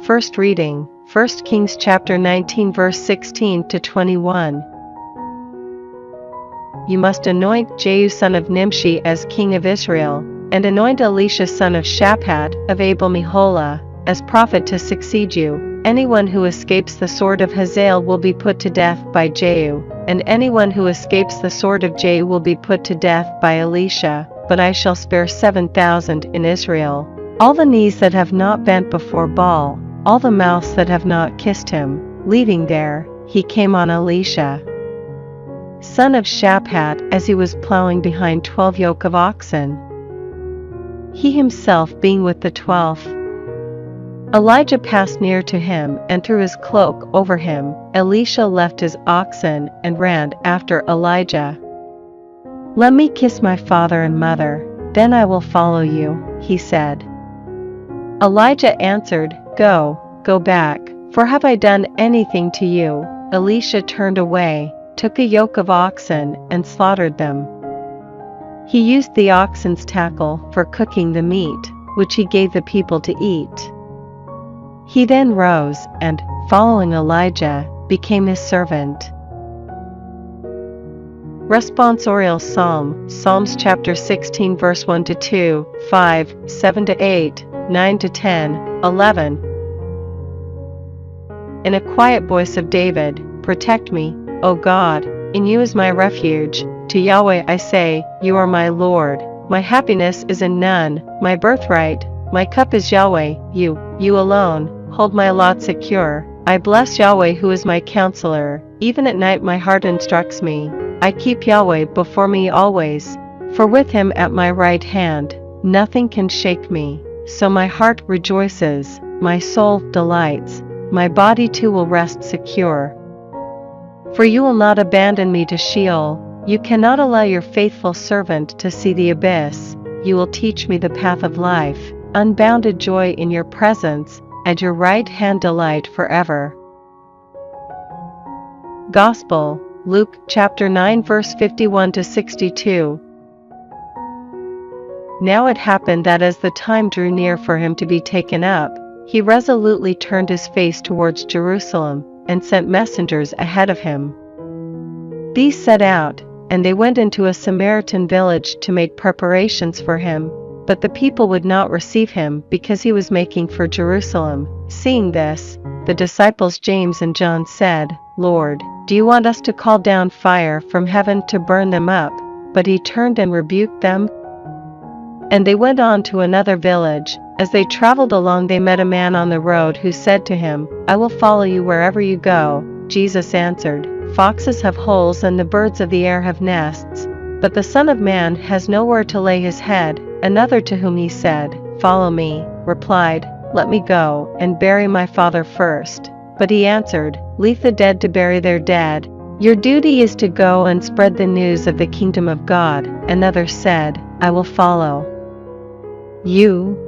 First reading, 1 Kings chapter 19 verse 16 to 21. You must anoint Jehu son of Nimshi as king of Israel, and anoint Elisha son of Shaphat of Abel-Meholah as prophet to succeed you. Anyone who escapes the sword of Hazael will be put to death by Jehu, and anyone who escapes the sword of Jehu will be put to death by Elisha, but I shall spare 7,000 in Israel. All the knees that have not bent before Baal, all the mouths that have not kissed him. Leaving there, he came on Elisha, son of Shaphat, as he was plowing behind 12 yoke of oxen, he himself being with the 12th. Elijah passed near to him and threw his cloak over him. Elisha left his oxen and ran after Elijah. Let me kiss my father and mother, then I will follow you, he said. Elijah answered, Go back, for have I done anything to you? Elisha turned away, took a yoke of oxen and slaughtered them. He used the oxen's tackle for cooking the meat, which he gave the people to eat. He then rose and, following Elijah, became his servant. Responsorial Psalm, Psalms chapter 16 verse 1 to 2, 5, 7 to 8, 9 to 10, 11. In a quiet voice of David, protect me, O God, in you is my refuge. To Yahweh I say, you are my Lord. My happiness is in none, my birthright, my cup is Yahweh, you alone, hold my lot secure. I bless Yahweh who is my counselor. Even at night my heart instructs me. I keep Yahweh before me always, for with him at my right hand, nothing can shake me. So my heart rejoices, my soul delights, my body too will rest secure. For you will not abandon me to Sheol, you cannot allow your faithful servant to see the abyss. You will teach me the path of life, unbounded joy in your presence, at your right hand delight forever. Gospel, Luke chapter 9 verse 51 to 62. Now it happened that as the time drew near for him to be taken up, he resolutely turned his face towards Jerusalem, and sent messengers ahead of him. These set out, and they went into a Samaritan village to make preparations for him, but the people would not receive him because he was making for Jerusalem. Seeing this, the disciples James and John said, Lord, do you want us to call down fire from heaven to burn them up? But he turned and rebuked them. And they went on to another village. As they traveled along they met a man on the road who said to him, I will follow you wherever you go. Jesus answered, Foxes have holes and the birds of the air have nests, but the Son of Man has nowhere to lay his head. Another to whom he said, Follow me, replied, Let me go and bury my father first. But he answered, Leave the dead to bury their dead. Your duty is to go and spread the news of the kingdom of God. Another said, I will follow you,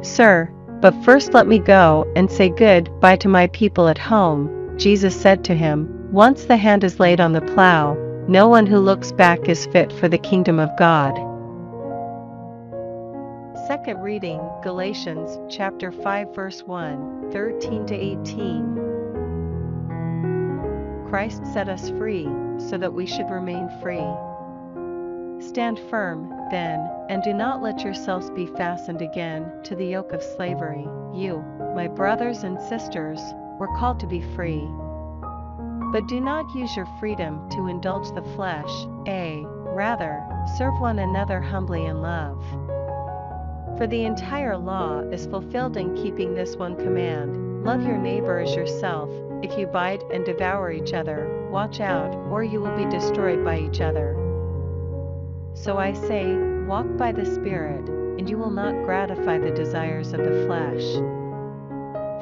Sir, but first let me go and say good-bye to my people at home. Jesus said to him, Once the hand is laid on the plow, no one who looks back is fit for the kingdom of God. Second reading, Galatians chapter 5 verse 1, 13 to 18. Christ set us free, so that we should remain free. Stand firm, then, and do not let yourselves be fastened again to the yoke of slavery. You, my brothers and sisters, were called to be free. But do not use your freedom to indulge the flesh, rather, serve one another humbly in love. For the entire law is fulfilled in keeping this one command, love your neighbor as yourself. If you bite and devour each other, watch out, or you will be destroyed by each other. So I say, walk by the Spirit, and you will not gratify the desires of the flesh.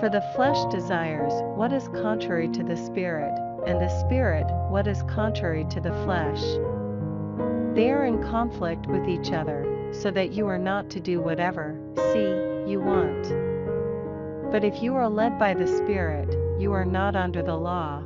For the flesh desires what is contrary to the Spirit, and the Spirit what is contrary to the flesh. They are in conflict with each other, so that you are not to do whatever, you want. But if you are led by the Spirit, you are not under the law.